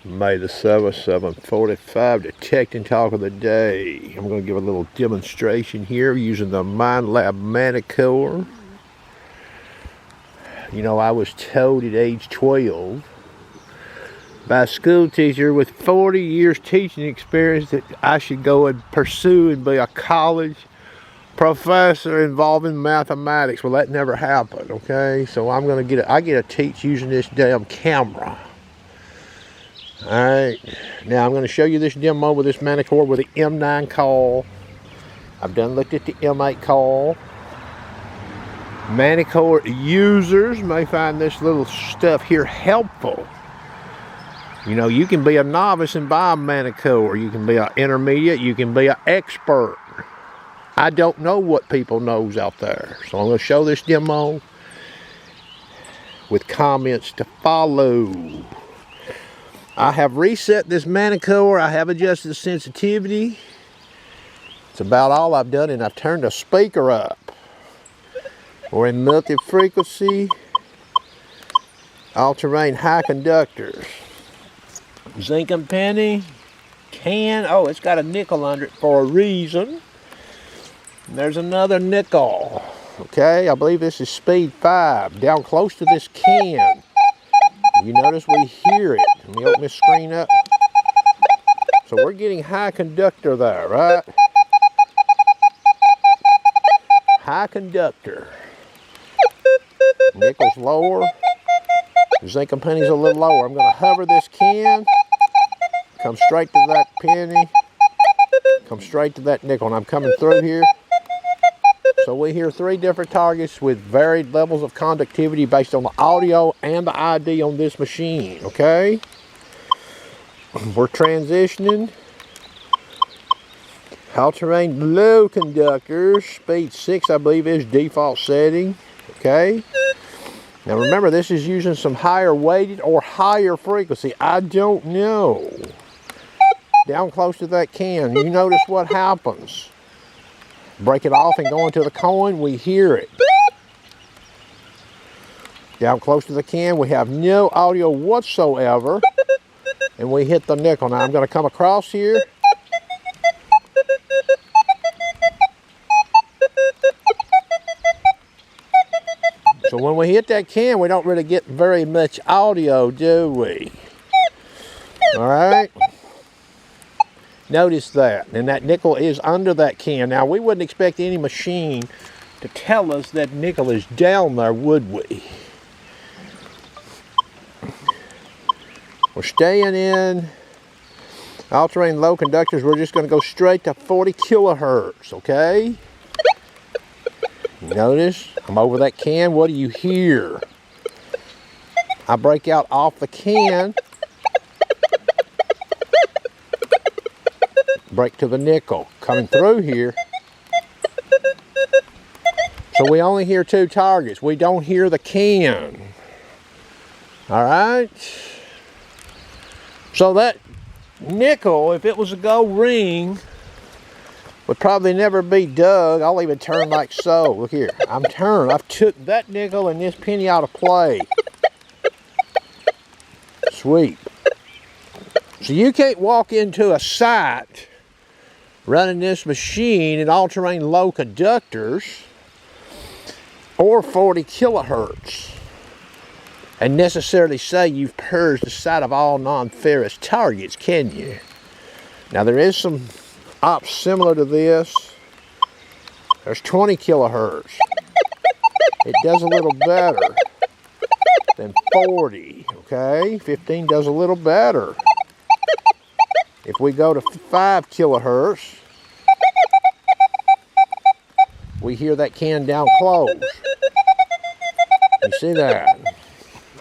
May the 7th, 7:45, detecting talk of the day. I'm going to give a little demonstration here using the Mind Lab Manticore. You know, I was told at age 12 by a school teacher with 40 years teaching experience that I should go and pursue and be a college professor involved in mathematics. Well, that never happened, okay? So I'm going to I get to teach using this damn camera. Alright, now I'm going to show you this demo with this Manticore with the M9 call. I've done looked at the M8 call. Manticore users may find this little stuff here helpful. You know, you can be a novice and buy a Manticore. You can be an intermediate. You can be an expert. I don't know what people knows out there. So I'm going to show this demo with comments to follow. I have reset this Manticore. I have adjusted the sensitivity. It's about all I've done, and I've turned the speaker up. We're in multi-frequency, all-terrain high conductors. Zinc and penny, can, oh, it's got a nickel under it for a reason. And there's another nickel. Okay, I believe this is speed 5, down close to this can. You notice we hear it. Let me open this screen up. So we're getting high conductor there, right? High conductor. Nickel's lower. Zinc and penny's a little lower. I'm going to hover this can. Come straight to that penny. Come straight to that nickel. And I'm coming through here. So we hear 3 different targets with varied levels of conductivity based on the audio and the ID on this machine, okay? We're transitioning. All-terrain low conductors, speed 6 I believe is default setting, okay? Now remember, this is using some higher weighted or higher frequency, I don't know. Down close to that can, you notice what happens. Break it off and go into the coin, we hear it. Down close to the can, we have no audio whatsoever. And we hit the nickel. Now I'm going to come across here. So when we hit that can, we don't really get very much audio, do we? Alright. Notice that, and that nickel is under that can. Now, we wouldn't expect any machine to tell us that nickel is down there, would we? We're staying in all-terrain low conductors. We're just going to go straight to 40 kilohertz, okay? Notice, I'm over that can. What do you hear? I break out off the can. Break to the nickel, coming through here. So we only hear 2 targets. We don't hear the can. All right. So that nickel, if it was a gold ring, would probably never be dug. I'll even turn like so. Look here, I'm turned. I've took that nickel and this penny out of play. Sweet. So you can't walk into a site running this machine in all-terrain low conductors or 40 kilohertz and necessarily say you've purged the sight of all non-ferrous targets, can you? Now there is some ops similar to this. There's 20 kilohertz. It does a little better than 40, okay? 15 does a little better. If we go to 5 kilohertz, we hear that can down close. You see that?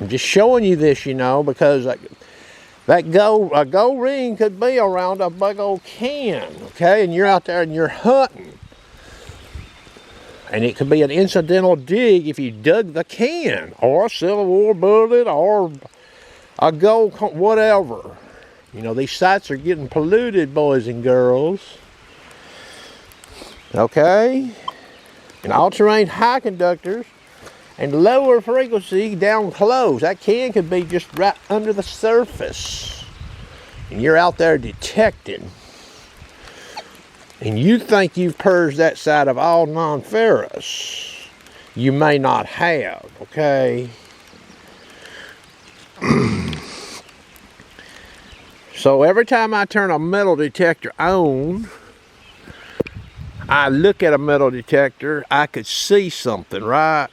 I'm just showing you this, you know, because a gold ring could be around a big old can, okay? And you're out there and you're hunting. And it could be an incidental dig if you dug the can, or a Civil War bullet, or a gold, whatever. You know, these sites are getting polluted, boys and girls. Okay? And all-terrain high conductors and lower frequency down close. That can could be just right under the surface. and you're out there detecting, and you think you've purged that side of all non-ferrous, you may not have, okay? So every time I turn a metal detector on, I look at a metal detector, I could see something, right?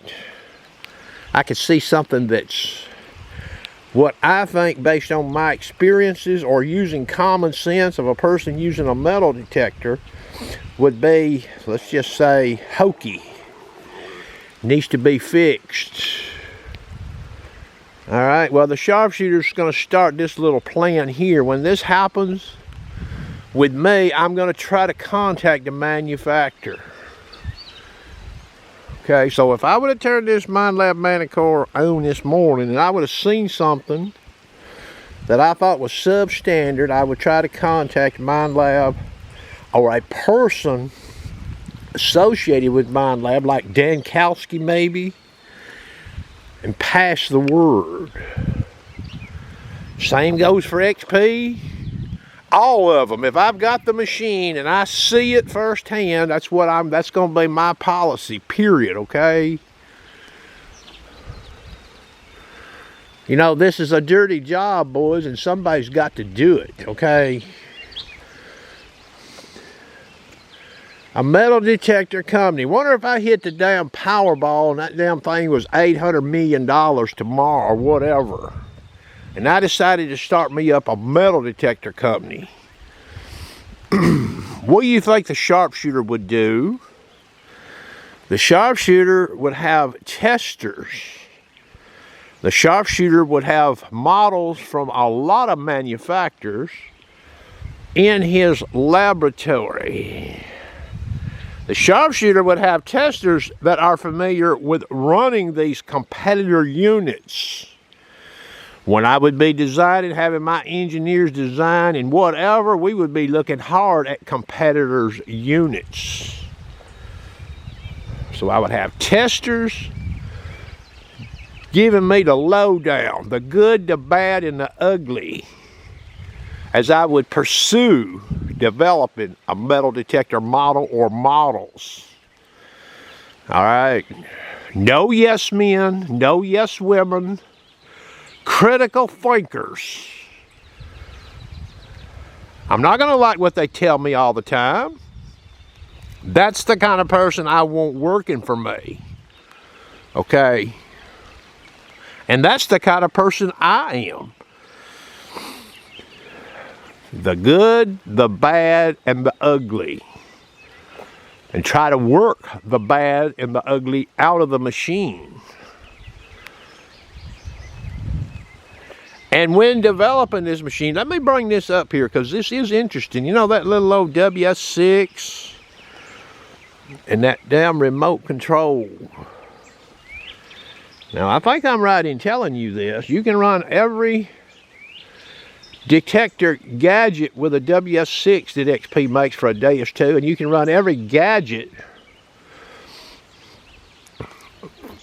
I could see something that's what I think, based on my experiences or using common sense of a person using a metal detector, would be, let's just say, hokey. Needs to be fixed. All right, well, the sharpshooter's going to start this little plan here. When this happens with me, I'm going to try to contact the manufacturer. Okay, so if I would have turned this MindLab Manticore on this morning and I would have seen something that I thought was substandard, I would try to contact MindLab or a person associated with MindLab, like Dan Kowski maybe, and pass the word. Same goes for XP. All of them. If I've got the machine and I see it firsthand, that's going to be my policy, period, okay? You know, this is a dirty job, boys, and somebody's got to do it, okay? A metal detector company. Wonder if I hit the damn Powerball and that damn thing was $800 million tomorrow or whatever. And I decided to start me up a metal detector company. What do you think the sharpshooter would do? The sharpshooter would have testers. The sharpshooter would have models from a lot of manufacturers in his laboratory. The sharpshooter would have testers that are familiar with running these competitor units. When I would be designing, having my engineers design and whatever, we would be looking hard at competitors' units. So I would have testers giving me the lowdown, the good, the bad, and the ugly, as I would pursue developing a metal detector model or models. All right. No yes men, no yes women, critical thinkers. I'm not going to like what they tell me all the time. That's the kind of person I want working for me. Okay? And that's the kind of person I am. The good, the bad, and the ugly. And try to work the bad and the ugly out of the machine. And when developing this machine, let me bring this up here because this is interesting. You know that little old WS6 and that damn remote control. Now, I think I'm right in telling you this. You can run every detector gadget with a WS6 that XP makes for a day or two, and you can run every gadget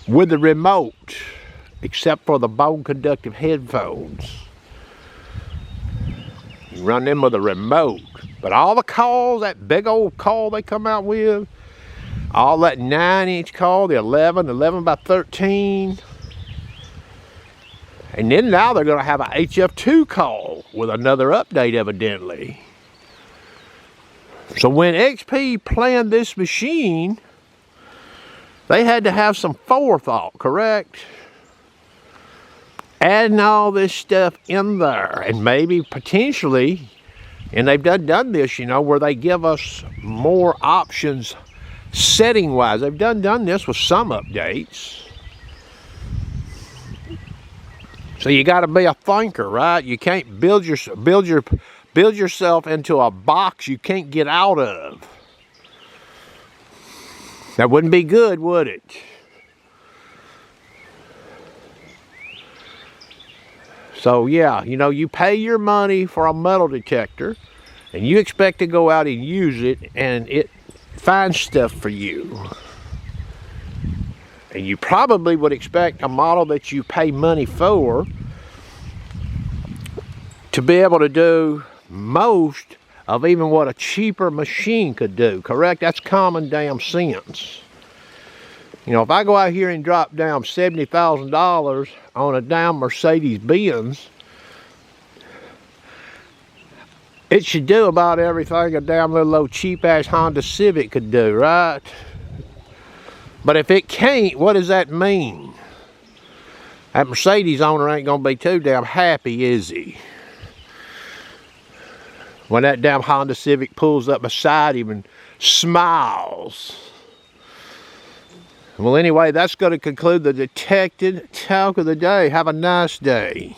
with the remote, except for the bone conductive headphones. You run them with a remote. But all the calls, that big old call they come out with, all that 9-inch call, the 11 by 13. And then now they're going to have a HF2 call with another update, evidently. So when XP planned this machine, they had to have some forethought, correct? Adding all this stuff in there, and maybe potentially, and they've done this, you know, where they give us more options setting-wise. They've done this with some updates. So you got to be a thinker, right? You can't build yourself into a box you can't get out of. That wouldn't be good, would it? So yeah, you know, you pay your money for a metal detector and you expect to go out and use it and it finds stuff for you. And you probably would expect a model that you pay money for to be able to do most of even what a cheaper machine could do, correct? That's common damn sense. You know, if I go out here and drop down $70,000 on a damn Mercedes-Benz, it should do about everything a damn little old cheap-ass Honda Civic could do, right? But if it can't, what does that mean? That Mercedes owner ain't gonna be too damn happy, is he? When that damn Honda Civic pulls up beside him and smiles. Well, anyway, that's going to conclude the detected talk of the day. Have a nice day.